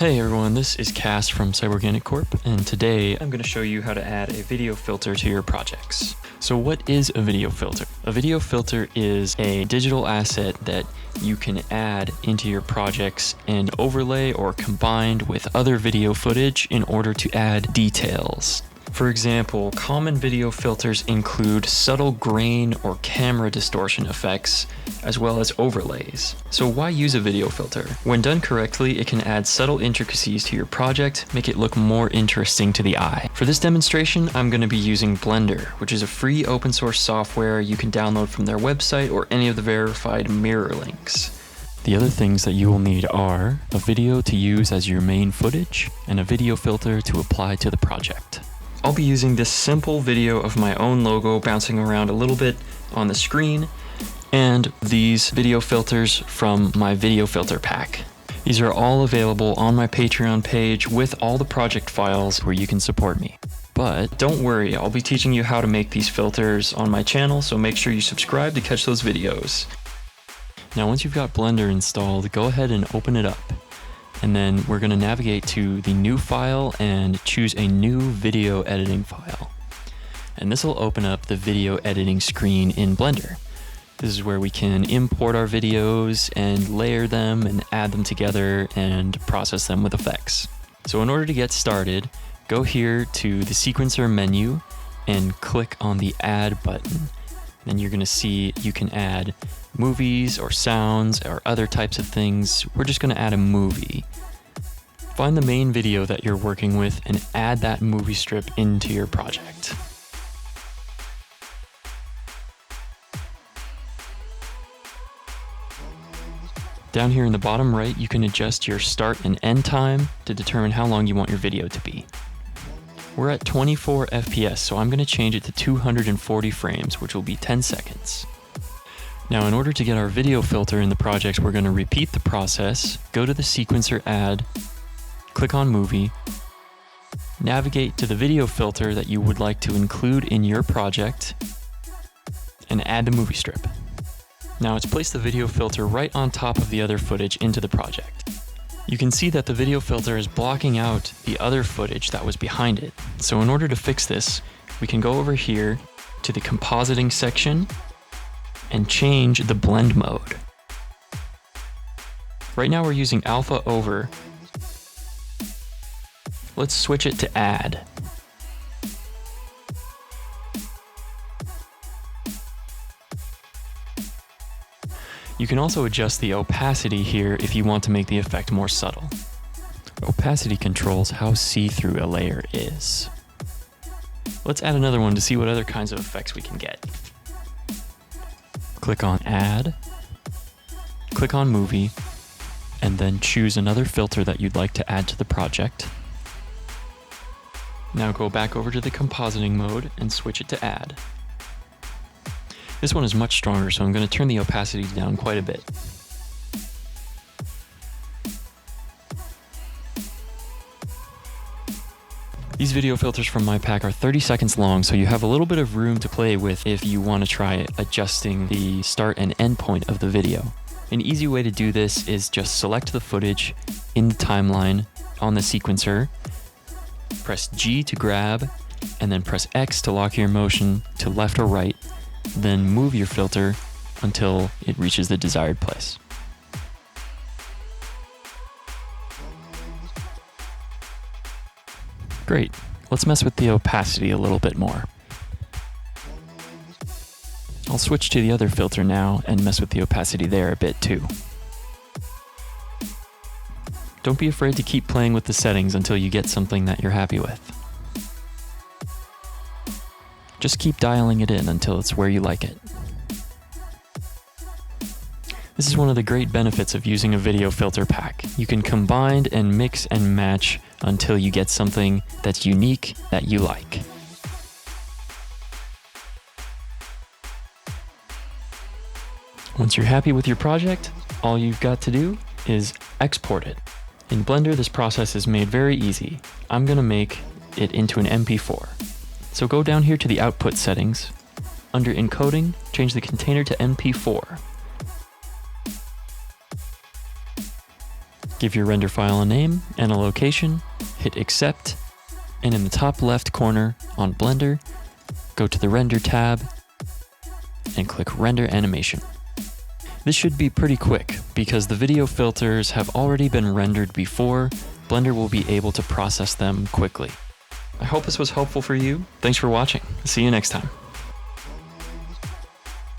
Hey everyone, this is Cass from Cyborganic Corp, and today I'm going to show you how to add a video filter to your projects. So what is a video filter? A video filter is a digital asset that you can add into your projects and overlay or combined with other video footage in order to add details. For example, common video filters include subtle grain or camera distortion effects, as well as overlays. So why use a video filter? When done correctly, it can add subtle intricacies to your project, make it look more interesting to the eye. For this demonstration, I'm going to be using Blender, which is a free open source software you can download from their website or any of the verified mirror links. The other things that you will need are a video to use as your main footage and a video filter to apply to the project. I'll be using this simple video of my own logo bouncing around a little bit on the screen, and these video filters from my video filter pack. These are all available on my Patreon page with all the project files where you can support me. But don't worry, I'll be teaching you how to make these filters on my channel, so make sure you subscribe to catch those videos. Now once you've got Blender installed, go ahead and open it up. And then we're going to navigate to the new file and choose a new video editing file. And this will open up the video editing screen in Blender. This is where we can import our videos and layer them and add them together and process them with effects. So in order to get started, go here to the sequencer menu and click on the add button. Then you're going to see you can add movies or sounds or other types of things. We're just going to add a movie. Find the main video that you're working with and add that movie strip into your project. Down here in the bottom right, you can adjust your start and end time to determine how long you want your video to be. We're at 24 FPS, so I'm going to change it to 240 frames, which will be 10 seconds. Now, in order to get our video filter in the project, we're going to repeat the process, go to the sequencer add, click on movie, navigate to the video filter that you would like to include in your project, and add the movie strip. Now it's placed the video filter right on top of the other footage into the project. You can see that the video filter is blocking out the other footage that was behind it. So in order to fix this, we can go over here to the compositing section and change the blend mode. Right now we're using alpha over. Let's switch it to add. You can also adjust the opacity here if you want to make the effect more subtle. Opacity controls how see-through a layer is. Let's add another one to see what other kinds of effects we can get. Click on add, click on movie, and then choose another filter that you'd like to add to the project. Now go back over to the compositing mode and switch it to add. This one is much stronger, so I'm going to turn the opacity down quite a bit. These video filters from my pack are 30 seconds long, so you have a little bit of room to play with if you want to try adjusting the start and end point of the video. An easy way to do this is just select the footage in the timeline on the sequencer, press G to grab, and then press X to lock your motion to left or right, then move your filter until it reaches the desired place. Great, let's mess with the opacity a little bit more. I'll switch to the other filter now and mess with the opacity there a bit too. Don't be afraid to keep playing with the settings until you get something that you're happy with. Just keep dialing it in until it's where you like it. This is one of the great benefits of using a video filter pack. You can combine and mix and match until you get something that's unique that you like. Once you're happy with your project, all you've got to do is export it. In Blender, this process is made very easy. I'm going to make it into an MP4. So go down here to the output settings. Under encoding, change the container to MP4. Give your render file a name and a location, hit accept, and in the top left corner on Blender, go to the Render tab and click Render Animation. This should be pretty quick because the video filters have already been rendered before. Blender will be able to process them quickly. I hope this was helpful for you. Thanks for watching. See you next time.